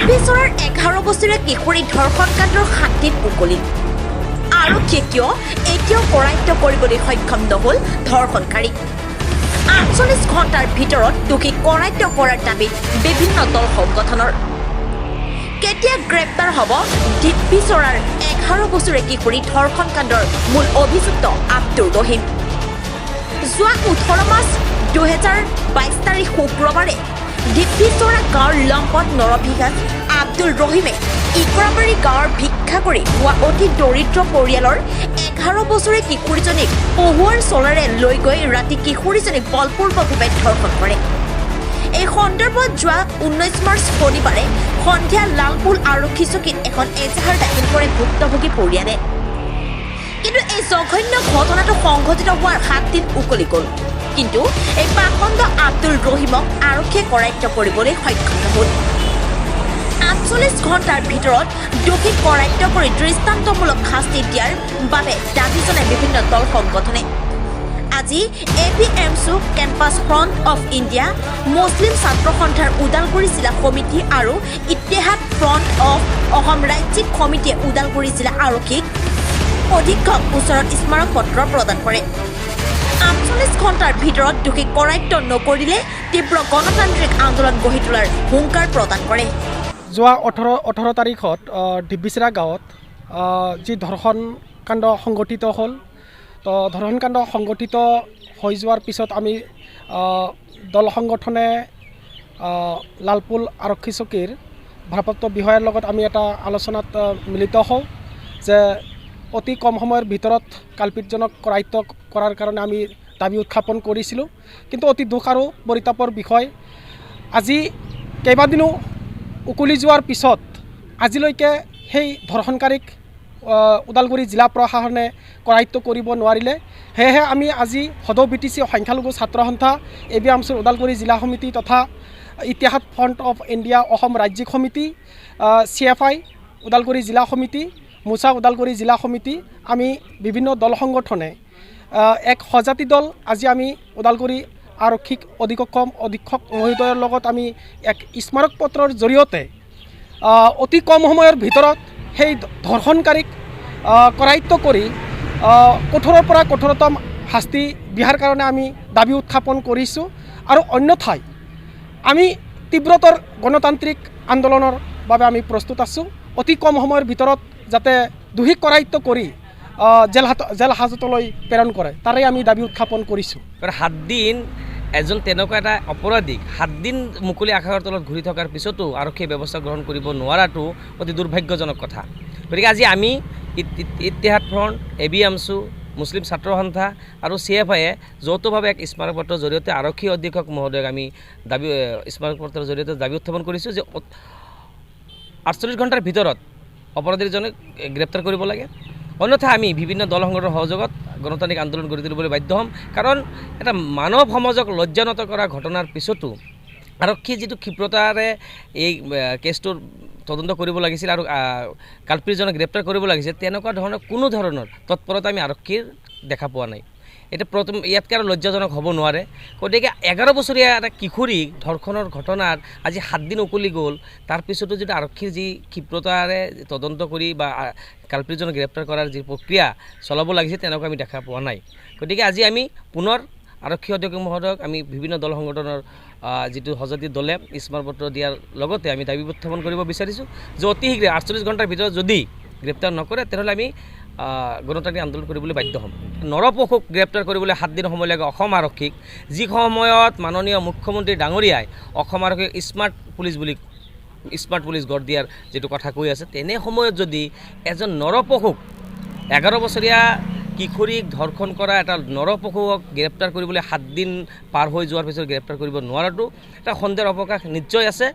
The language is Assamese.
ডিব্ৰুগড়ৰ 11 বছৰীয়া কিশোৰী ধৰ্ষণ কাণ্ডৰ 7 দিন উকলি আৰক্ষীয়ে কিয় এতিয়াও কৰায়ত্ব কৰিবলৈ সক্ষম নহ'ল ধৰ্ষণকাৰী 48 ঘণ্টাৰ ভিতৰত দোষীক কৰায়ত্ব কৰাৰ দাবীত বিভিন্ন দল সংগঠনৰ কেতিয়া গ্ৰেপ্তাৰ হ'ব ডিব্ৰুগড়ৰ 11 বছৰীয়া কিশোৰী ধৰ্ষণ কাণ্ডৰ মূল অভিযুক্ত আব্দুল ৰহিম যোৱা 18 মাৰ্চ 2022 তাৰিখ শুক্ৰবাৰে ডিব্ৰুগড় গাঁৱৰ লম্পট নৰভিঘাত আব্দুল ৰহিমে ইকৰাবাৰী গাঁৱৰ ভিক্ষা কৰি হোৱা অতি দৰিদ্ৰ পৰিয়ালৰ 11 বছৰীয়া কিশোৰীজনীক পহুৱাৰ চলাৰে লৈ গৈ ৰাতি কিশোৰীজনীক বলপূৰ্বকভাৱে ধৰ্ষণ কৰে এই সন্দৰ্ভত যোৱা 19 মাৰ্চ শনিবাৰে সন্ধিয়া লালপুল আৰক্ষী চকীত এখন এজাহাৰ দাখিল কৰে ভুক্তভোগী পৰিয়ালে কিন্তু এই জঘন্য ঘটনাটো সংঘটিত হোৱাৰ 7 দিন উকলি গ'ল কিন্তু এই পাখণ্ড আব্দুল ৰহিমক আৰক্ষীয়ে কৰায়ত্ব কৰিবলৈ সক্ষম নহ'ল 48 ঘণ্টাৰ ভিতৰত দোষীক কৰায়ত্ব কৰি দৃষ্টান্তমূলক শাস্তি দিয়াৰ বাবে দাবী জনায় বিভিন্ন দল সংগঠনে আজি APMSU campus front of India মুছলিম ছাত্ৰ সন্থাৰ ওদালগুৰি জিলা সমিতি আৰু ইত্তেহাদ ফ্ৰণ্ট অফ অসম ৰাজ্যিক সমিতিয়ে ওদালগুৰি জিলা আৰক্ষীক অধীক্ষক ওচৰত স্মাৰক পত্ৰ প্ৰদান কৰে 48 ঘণ্টাৰ ভিতৰত দোষীক কৰায়ত্ব নকৰিলে তীব্ৰ গণতান্ত্ৰিক আন্দোলন গঢ়ি তোলাৰ হুংকাৰ প্ৰদান কৰে যোৱা 18 তাৰিখত ডিব্ৰুগড় গাঁৱত যি ধৰ্ষণ কাণ্ড সংঘটিত হ'ল তো ধৰ্ষণ কাণ্ড সংঘটিত হৈ যোৱাৰ পিছত আমি দল সংগঠনে লালপুল আৰক্ষী চকীৰ ভাৰপ্ৰাপ্ত বিষয়াৰ লগত আমি এটা আলোচনাত মিলিত হওঁ যে অতি কম সময়ৰ ভিতৰত কালপিতজনক কৰায়ত্ব কৰাৰ কাৰণে আমি দাবী উত্থাপন কৰিছিলোঁ কিন্তু অতি দুখ আৰু পৰিতাপৰ বিষয় আজি কেইবাদিনো উকলি যোৱাৰ পিছত আজিলৈকে সেই ধৰ্ষণকাৰীক ওদালগুৰি জিলা প্ৰশাসনে কৰায়ত্ব কৰিব নোৱাৰিলে সেয়েহে আমি আজি সদৌ BTC সংখ্যালঘু ছাত্ৰ সন্থা APMSU ওদালগুৰি জিলা সমিতি তথা Etihad front of India Assam ৰাজ্যিক সমিতি CFI ওদালগুৰি জিলা সমিতি মোচা ওদালগুৰি জিলা সমিতি আমি বিভিন্ন দল সংগঠনে এক সজাতি দল আজি আমি ওদালগুৰি আৰক্ষীক অধীক্ষক মহোদয়ৰ লগত আমি এক স্মাৰক পত্ৰৰ জৰিয়তে অতি কম সময়ৰ ভিতৰত সেই ধৰ্ষণকাৰীক কৰায়ত্ব কৰি কঠোৰৰ পৰা কঠোৰতম শাস্তি দিয়াৰ কাৰণে আমি দাবী উত্থাপন কৰিছোঁ আৰু অন্যথাই আমি তীব্ৰতৰ গণতান্ত্ৰিক আন্দোলনৰ বাবে আমি প্ৰস্তুত আছোঁ অতি কম সময়ৰ ভিতৰত যাতে দোষীক কৰায়ত্ব কৰি জেল হাজতলৈ প্ৰেৰণ কৰে তাৰে আমি দাবী উত্থাপন কৰিছোঁ 7 দিন এজন তেনেকুৱা এটা অপৰাধীক 7 দিন মুকলি আকাশৰ তলত ঘূৰি থকাৰ পিছতো আৰক্ষীয়ে ব্যৱস্থা গ্ৰহণ কৰিব নোৱাৰাটো অতি দুৰ্ভাগ্যজনক কথা গতিকে আজি আমি ইত্তেহাদ ফ্ৰণ্ট APMSU মুছলিম ছাত্ৰ সন্থা আৰু CFIয়ে যৌথভাৱে এক স্মাৰক পত্ৰৰ জৰিয়তে আৰক্ষী অধীক্ষক মহোদয়ক আমি দাবী স্মাৰক পত্ৰৰ জৰিয়তে দাবী উত্থাপন কৰিছোঁ যে 48 ঘণ্টাৰ ভিতৰত অপৰাধীজনক গ্ৰেপ্তাৰ কৰিব লাগে অন্যথা আমি বিভিন্ন দল সংগঠনৰ সহযোগত গণতান্ত্ৰিক আন্দোলন গঢ়ি তুলিবলৈ বাধ্য হ'ম কাৰণ এটা মানৱ সমাজক লজ্জানত কৰা ঘটনাৰ পিছতো আৰক্ষী যিটো ক্ষিপ্ৰতাৰে এই কেছটোৰ তদন্ত কৰিব লাগিছিল আৰু কালপিতজনক গ্ৰেপ্তাৰ কৰিব লাগিছিল তেনেকুৱা ধৰণৰ কোনো ধৰণৰ তৎপৰতা আমি আৰক্ষীৰ দেখা পোৱা নাই এটা প্ৰথম ইয়াতকৈ আৰু লজ্জাজনক হ'ব নোৱাৰে গতিকে 11 বছৰীয়া এটা কিশোৰীক ধৰ্ষণৰ ঘটনাত আজি 7 দিন উকলি গ'ল তাৰপিছতো যদি আৰক্ষীৰ যি ক্ষিপ্ৰতাৰে তদন্ত কৰি বা কালপিতজনক গ্ৰেপ্তাৰ কৰাৰ যি প্ৰক্ৰিয়া চলাব লাগিছে তেনেকুৱা আমি দেখা পোৱা নাই গতিকে আজি আমি পুনৰ আৰক্ষী অধীক্ষক মহোদয়ক আমি বিভিন্ন দল সংগঠনৰ যিটো সজাতি দলে স্মাৰক পত্ৰ দিয়াৰ লগতে আমি দাবী উত্থাপন কৰিব বিচাৰিছোঁ যে অতি শীঘ্ৰে 48 ঘণ্টাৰ ভিতৰত যদি গ্ৰেপ্তাৰ নকৰে তেনেহ'লে আমি গণতান্ত্ৰিক আন্দোলন কৰিবলৈ বাধ্য হ'ম নৰপশুক গ্ৰেপ্তাৰ কৰিবলৈ 7 দিন সময় লাগে অসম আৰক্ষীক যি সময়ত মাননীয় মুখ্যমন্ত্ৰী ডাঙৰীয়াই অসম আৰক্ষীক স্মাৰ্ট পুলিচ গঢ় দিয়াৰ যিটো কথা কৈ আছে তেনে সময়ত যদি এজন নৰপশুক 11 বছৰীয়া কিশোৰীক ধৰ্ষণ কৰা এটা নৰপশুক গ্ৰেপ্তাৰ কৰিবলৈ 7 দিন পাৰ হৈ যোৱাৰ পিছত গ্ৰেপ্তাৰ কৰিব নোৱাৰাটো এটা সন্দেহৰ অৱকাশ নিশ্চয় আছে